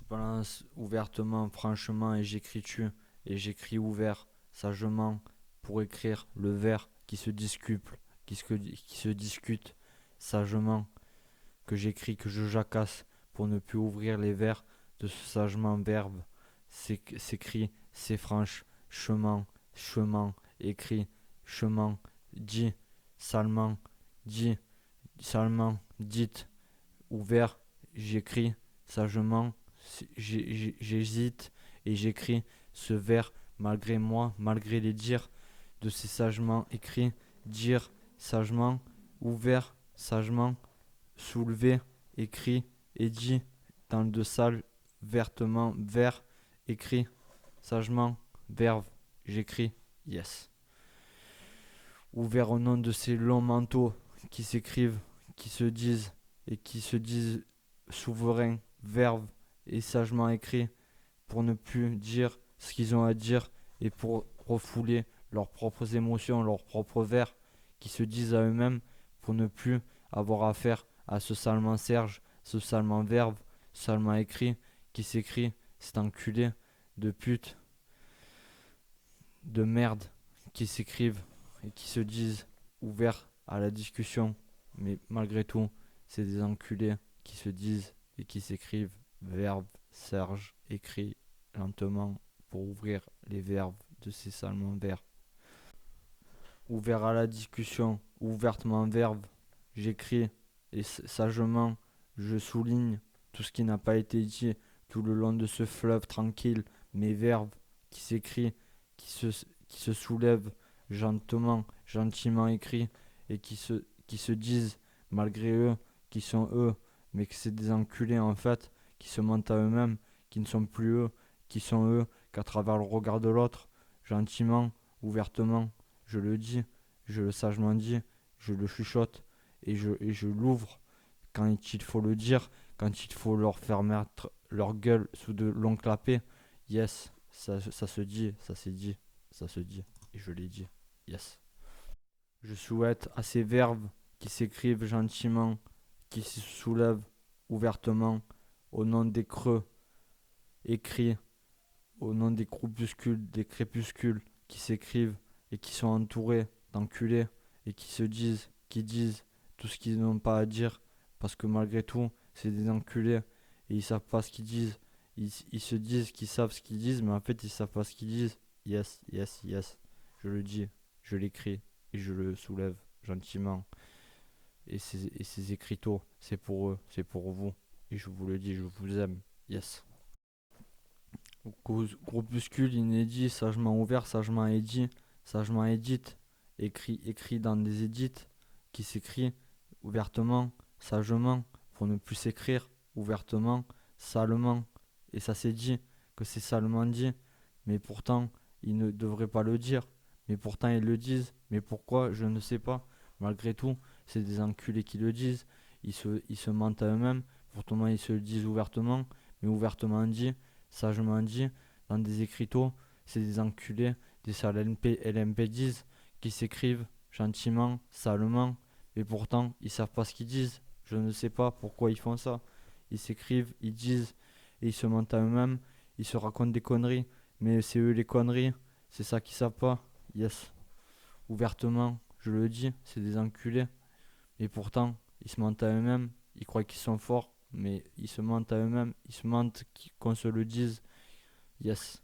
balance ouvertement, franchement, et j'écris tu, et j'écris ouvert, sagement, pour écrire le vers qui se discuple, qui se discute, sagement, que j'écris, que je jacasse, pour ne plus ouvrir les vers de ce sagement verbe, s'écrit, c'est franche, chemin, chemin, écrit, chemin, dit, salement, dit, salement, dites, ouvert, j'écris, sagement, j'hésite et j'écris ce vers malgré moi, malgré les dires de ces sagement écrits, dire sagement, ouvert, sagement, soulevé, écrit et dit dans le salle, vertement, vert, écrit, sagement, verbe, j'écris, yes. Ouvert au nom de ces longs manteaux qui s'écrivent, qui se disent et qui se disent souverains, verbe et sagement écrits pour ne plus dire ce qu'ils ont à dire et pour refouler leurs propres émotions, leurs propres vers qui se disent à eux-mêmes pour ne plus avoir affaire à ce salement serge, ce salement verbe, salement écrit qui s'écrit, cet enculé de pute, de merde qui s'écrivent et qui se disent ouverts à la discussion, mais malgré tout, c'est des enculés qui se disent et qui s'écrivent verbe, serge, écrit lentement pour ouvrir les verbes de ces salements verbes. Ouvert à la discussion, ouvertement verbe, j'écris et sagement je souligne tout ce qui n'a pas été dit tout le long de ce fleuve tranquille, mes verbes qui s'écrit, qui se soulèvent gentiment, gentiment écrit et qui se disent malgré eux, qui sont eux, mais que c'est des enculés en fait, qui se mentent à eux-mêmes, qui ne sont plus eux, qui sont eux, qu'à travers le regard de l'autre, gentiment, ouvertement, je le dis, je le sagement dis, je le chuchote et je l'ouvre quand il faut le dire, quand il faut leur faire mettre leur gueule sous de longs clapets. Yes, ça se dit, ça s'est dit, ça se dit, et je l'ai dit. Yes. Je souhaite à ces verbes qui s'écrivent gentiment, qui se soulèvent ouvertement, au nom des creux, écrits, au nom des groupuscules, des crépuscules, qui s'écrivent et qui sont entourés d'enculés et qui disent tout ce qu'ils n'ont pas à dire, parce que malgré tout, c'est des enculés et ils savent pas ce qu'ils disent. Ils se disent qu'ils savent ce qu'ils disent, mais en fait, ils savent pas ce qu'ils disent. Yes, yes, yes. Je le dis, je l'écris et je le soulève gentiment. Et ces écriteaux, c'est pour eux, c'est pour vous. Et je vous le dis, je vous aime. Yes. Groupuscule inédit, sagement ouvert, sagement édite, écrit dans des édits qui s'écrit ouvertement, sagement, pour ne plus s'écrire ouvertement, salement. Et ça s'est dit que c'est salement dit, mais pourtant ils ne devraient pas le dire, mais pourtant ils le disent, mais pourquoi je ne sais pas. Malgré tout, c'est des enculés qui le disent, ils se mentent à eux-mêmes, pourtant ils se le disent ouvertement, mais ouvertement dit, sagement dit, dans des écriteaux, c'est des enculés, des sales LMP 10 qui s'écrivent gentiment, salement, mais pourtant ils savent pas ce qu'ils disent. Je ne sais pas pourquoi ils font ça. Ils s'écrivent, ils disent, et ils se mentent à eux-mêmes, ils se racontent des conneries, mais c'est eux les conneries, c'est ça qu'ils savent pas. Yes, ouvertement, je le dis, c'est des enculés, et pourtant ils se mentent à eux-mêmes, ils croient qu'ils sont forts, mais ils se mentent à eux-mêmes, ils se mentent qu'on se le dise. Yes.